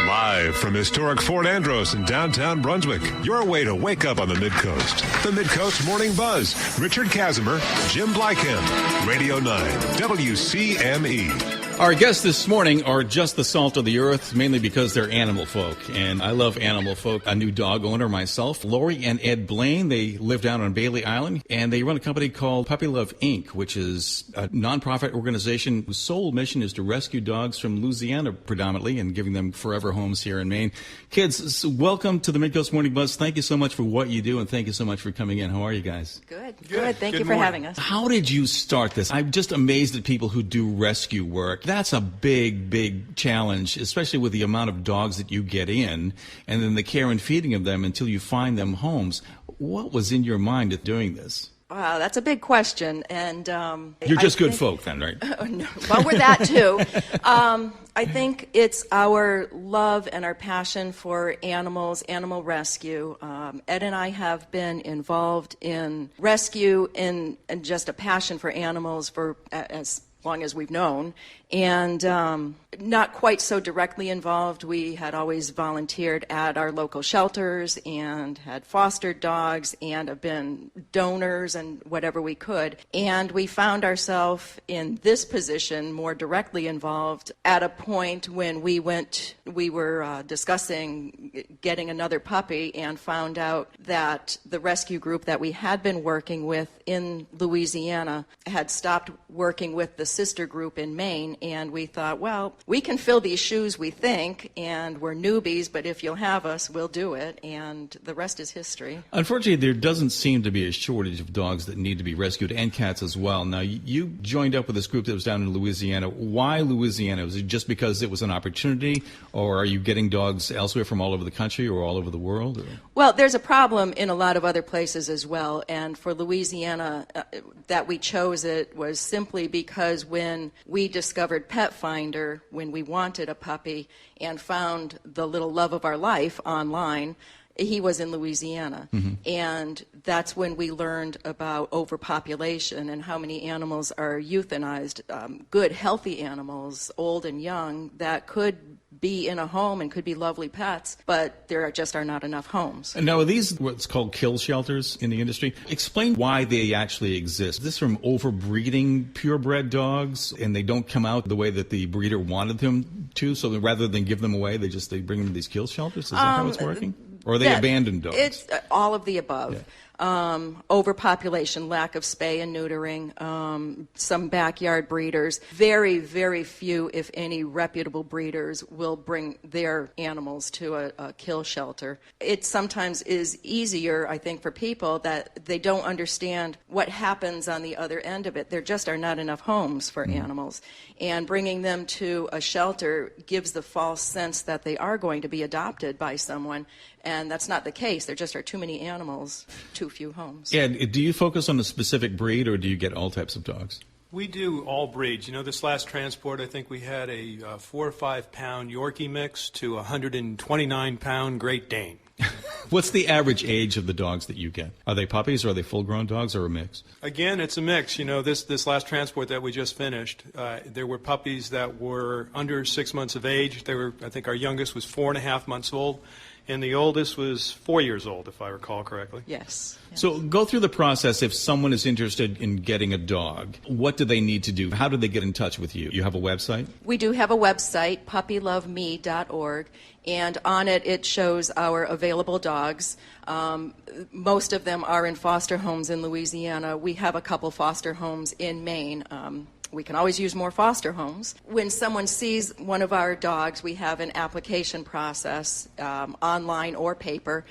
Live from historic Fort Andros in downtown Brunswick, your way to wake up on the Mid-Coast. The Mid-Coast Morning Buzz. Richard Kazimer, Jim Blykamp, Radio 9, WCME. Our guests this morning are just the salt of the earth, mainly because they're animal folk. And I love animal folk. A new dog owner myself, Laurie and Ed Blain. They live down on Bailey Island, and they run a company called Puppy Love Inc., which is a nonprofit organization whose sole mission is to rescue dogs from Louisiana predominantly and giving them forever homes here in Maine. Kids, welcome to the Mid-Coast Morning Buzz. Thank you so much for what you do, and thank you so much for coming in. How are you guys? Good. Thank you for having us. How did you start this? I'm just amazed at people who do rescue work. That's a big challenge, especially with the amount of dogs that you get in and then the care and feeding of them until you find them homes. What was in your mind at doing this? Wow, that's a big question. And you're just good folk then, right? No. Well, we're that too. I think it's our love and our passion for animals, animal rescue. Ed and I have been involved in rescue and just a passion for animals for as long as we've known, and not quite so directly involved. We had always volunteered at our local shelters and had fostered dogs and have been donors and whatever we could. And we found ourselves in this position more directly involved at a point when we were discussing getting another puppy and found out that the rescue group that we had been working with in Louisiana had stopped working with the sister group in Maine. And we thought, well, we can fill these shoes, we think, and we're newbies, but if you'll have us, we'll do it, and the rest is history. Unfortunately, there doesn't seem to be a shortage of dogs that need to be rescued, and cats as well. Now, you joined up with this group that was down in Louisiana. Why Louisiana? Was it just because it was an opportunity, or are you getting dogs elsewhere from all over the country or all over the world? Or? Well, there's a problem in a lot of other places as well, and for Louisiana, that we chose it was simply because when we discovered Pet Finder, when we wanted a puppy and found the little love of our life online, he was in Louisiana. Mm-hmm. And that's when we learned about overpopulation and how many animals are euthanized, good, healthy animals, old and young, that could be in a home and could be lovely pets, but there just are not enough homes. And now, are these what's called kill shelters in the industry? Explain why they actually exist. Is this from overbreeding purebred dogs, and they don't come out the way that the breeder wanted them to, so that rather than give them away, they bring them to these kill shelters? Is that how it's working? Or are they abandoned dogs? It's all of the above. Yeah. Overpopulation, lack of spay and neutering, some backyard breeders. Very, very few, if any, reputable breeders will bring their animals to a kill shelter. It sometimes is easier, I think, for people that they don't understand what happens on the other end of it. There just are not enough homes for animals. And bringing them to a shelter gives the false sense that they are going to be adopted by someone. And that's not the case. There just are too many animals, too few homes. Yeah, do you focus on a specific breed, or do you get all types of dogs? We do all breeds. You know, this last transport, I think we had a 4 or 5 pound Yorkie mix to a 129 pound Great Dane. What's the average age of the dogs that you get? Are they puppies, or are they full-grown dogs, or a mix? Again, it's a mix. You know, this last transport that we just finished, there were puppies that were under 6 months of age. I think our youngest was 4.5 months old. And the oldest was 4 years old, if I recall correctly. Yes. So go through the process. If someone is interested in getting a dog, what do they need to do? How do they get in touch with you? You have a website? We do have a website, puppyloveme.org, and on it shows our available dogs. Most of them are in foster homes in Louisiana. We have a couple foster homes in Maine. We can always use more foster homes. When someone sees one of our dogs, we have an application process, online or paper,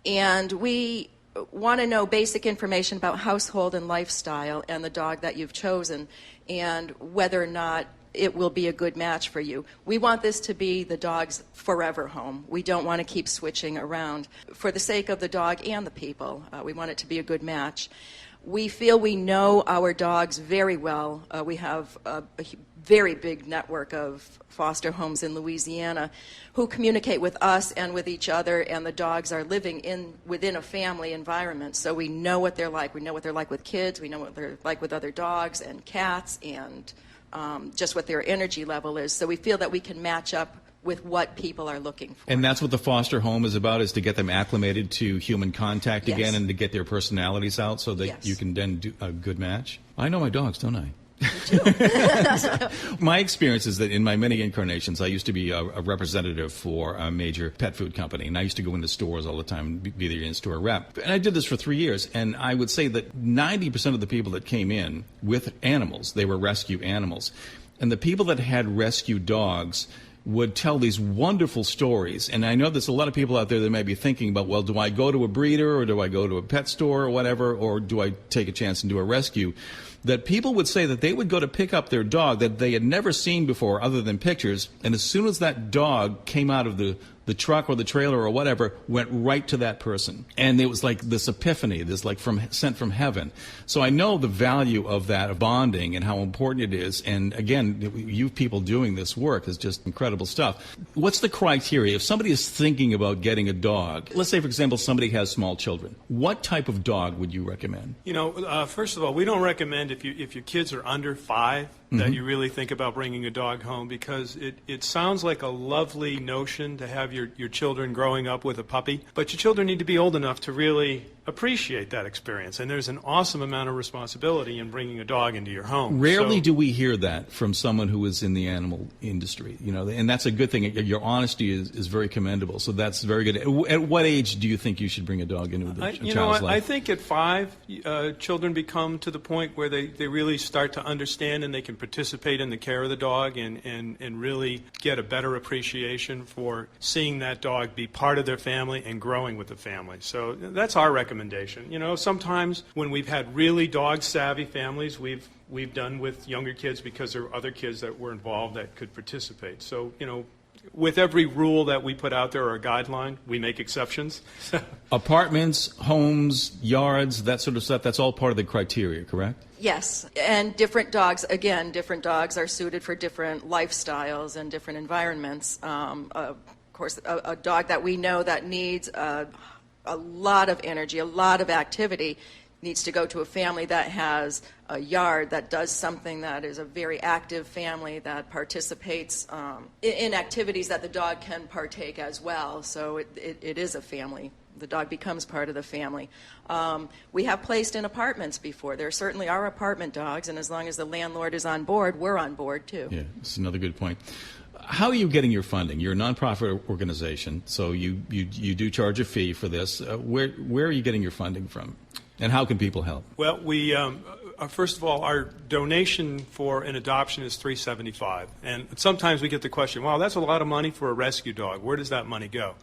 and we want to know basic information about household and lifestyle and the dog that you've chosen and whether or not it will be a good match for you. We want this to be the dog's forever home. We don't want to keep switching around. For the sake of the dog and the people, we want it to be a good match. We feel we know our dogs very well. We have a very big network of foster homes in Louisiana who communicate with us and with each other, and the dogs are living within a family environment. So we know what they're like. We know what they're like with kids. We know what they're like with other dogs and cats, and just what their energy level is. So we feel that we can match up with what people are looking for. And that's what the foster home is about, is to get them acclimated to human contact Yes. again and to get their personalities out so that Yes. you can then do a good match. I know my dogs, don't I? My experience is that in my many incarnations, I used to be a representative for a major pet food company, and I used to go into stores all the time, be their in-store rep. And I did this for 3 years, and I would say that 90% of the people that came in with animals, they were rescue animals. And the people that had rescue dogs would tell these wonderful stories. And I know there's a lot of people out there that may be thinking about, well, do I go to a breeder or do I go to a pet store or whatever, or do I take a chance and do a rescue? That people would say that they would go to pick up their dog that they had never seen before other than pictures, and as soon as that dog came out of the truck or the trailer or whatever, went right to that person. And it was like this epiphany, this like sent from heaven. So I know the value of that, of bonding, and how important it is. And again, you people doing this work is just incredible stuff. What's the criteria? If somebody is thinking about getting a dog, let's say, for example, somebody has small children, what type of dog would you recommend? First of all, we don't recommend if your kids are under 5 that you really think about bringing a dog home, because it sounds like a lovely notion to have your children growing up with a puppy, but your children need to be old enough to really appreciate that experience, and there's an awesome amount of responsibility in bringing a dog into your home. Rarely do we hear that from someone who is in the animal industry, and that's a good thing. Your honesty is very commendable, so that's very good. At what age do you think you should bring a dog into a child's life? I think at 5, children become to the point where they really start to understand and they can participate in the care of the dog and really get a better appreciation for seeing that dog be part of their family and growing with the family. So that's our recommendation. Sometimes when we've had really dog-savvy families, we've done with younger kids because there are other kids that were involved that could participate. So, with every rule that we put out there or a guideline, we make exceptions. Apartments, homes, yards, that sort of stuff, that's all part of the criteria, correct? Yes, and different dogs are suited for different lifestyles and different environments. Of course, a dog that we know that needs a lot of energy, a lot of activity, needs to go to a family that has a yard, that does something that is a very active family, that participates in activities that the dog can partake as well. So it is a family. The dog becomes part of the family. We have placed in apartments before. There certainly are apartment dogs, and as long as the landlord is on board, we're on board too. Yeah, that's another good point. How are you getting your funding? You're a nonprofit organization, so you do charge a fee for this. Where are you getting your funding from, and how can people help? Well, we first of all, our donation for an adoption is $375, and sometimes we get the question, "Wow, that's a lot of money for a rescue dog. Where does that money go?"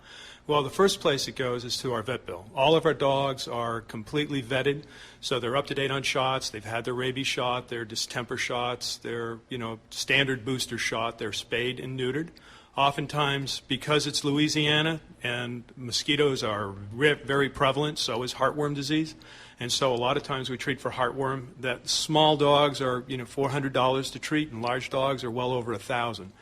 Well, the first place it goes is to our vet bill. All of our dogs are completely vetted, so they're up to date on shots. They've had their rabies shot, their distemper shots, their standard booster shot. They're spayed and neutered. Oftentimes, because it's Louisiana and mosquitoes are very prevalent, so is heartworm disease. And so a lot of times we treat for heartworm. That small dogs are $400 to treat, and large dogs are well over $1,000.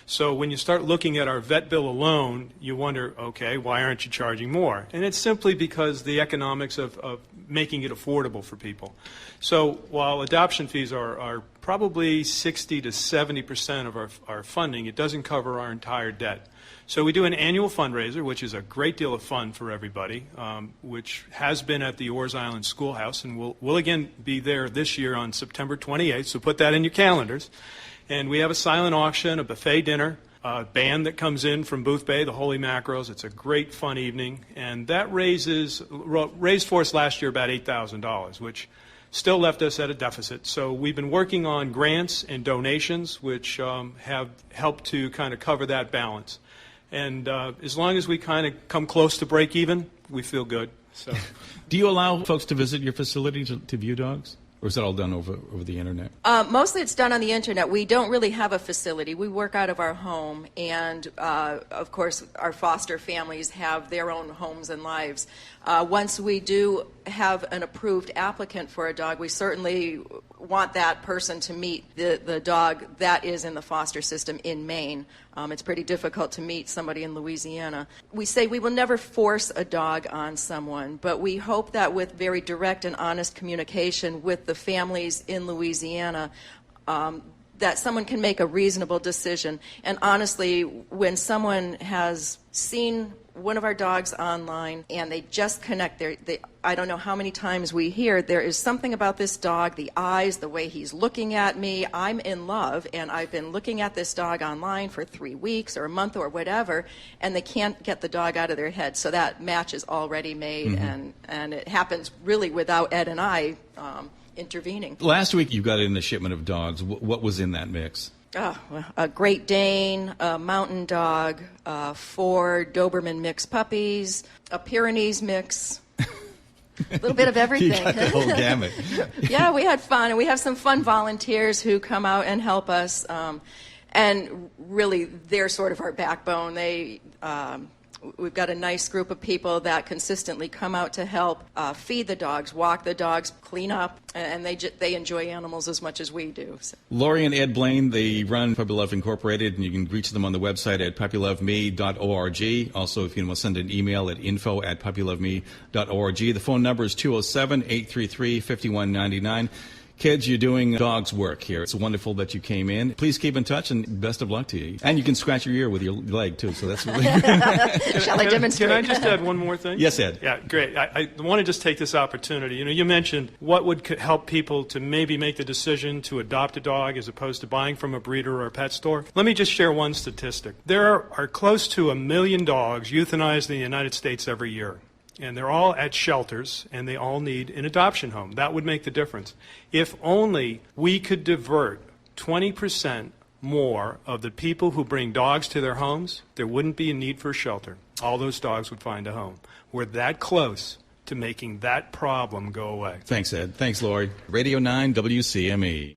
So when you start looking at our vet bill alone, you wonder, okay, why aren't you charging more? And it's simply because the economics of making it affordable for people. So while adoption fees are probably 60 to 70% of our funding, it doesn't cover our entire debt. So we do an annual fundraiser, which is a great deal of fun for everybody, which has been at the Orr's Island Schoolhouse, and we'll again be there this year on September 28th, so put that in your calendars. And we have a silent auction, a buffet dinner, a band that comes in from Booth Bay, the Holy Macros. It's a great, fun evening. And that raised for us last year about $8,000, which still left us at a deficit. So we've been working on grants and donations, which have helped to kind of cover that balance. And as long as we kind of come close to break even, we feel good. So, do you allow folks to visit your facility to view dogs? Or is that all done over the internet? Mostly it's done on the internet. We don't really have a facility. We work out of our home, and of course our foster families have their own homes and lives. Once we do have an approved applicant for a dog, we certainly want that person to meet the dog that is in the foster system in Maine. It's pretty difficult to meet somebody in Louisiana. We say we will never force a dog on someone, but we hope that with very direct and honest communication with the families in Louisiana, that someone can make a reasonable decision. And honestly, when someone has seen one of our dogs online and they just connect, I don't know how many times we hear, there is something about this dog, the eyes, the way he's looking at me, I'm in love, and I've been looking at this dog online for 3 weeks or a month or whatever, and they can't get the dog out of their head. So that match is already made, and it happens really without Ed and I intervening. Last week you got in a shipment of dogs. What was in that mix? Oh, well, a Great Dane, a Mountain Dog, 4 Doberman mix puppies, a Pyrenees mix, a little bit of everything. You got the whole gamut. Yeah, we had fun, and we have some fun volunteers who come out and help us, and really they're sort of our backbone. We've got a nice group of people that consistently come out to help feed the dogs, walk the dogs, clean up, and they enjoy animals as much as we do. So. Laurie and Ed Blain, they run Puppy Love Incorporated, and you can reach them on the website at puppyloveme.org. Also, if you want to send an email at info@puppyloveme.org. The phone number is 207-833-5199. Kids, you're doing dog's work here. It's wonderful that you came in. Please keep in touch, and best of luck to you. And you can scratch your ear with your leg, too, so that's really good. Shall I demonstrate? Can I just add one more thing? Yes, Ed. Yeah, great. I want to just take this opportunity. You mentioned what would help people to maybe make the decision to adopt a dog as opposed to buying from a breeder or a pet store. Let me just share one statistic. There are close to 1 million dogs euthanized in the United States every year. And they're all at shelters, and they all need an adoption home. That would make the difference. If only we could divert 20% more of the people who bring dogs to their homes, there wouldn't be a need for a shelter. All those dogs would find a home. We're that close to making that problem go away. Thanks, Ed. Thanks, Laurie. Radio 9 WCME.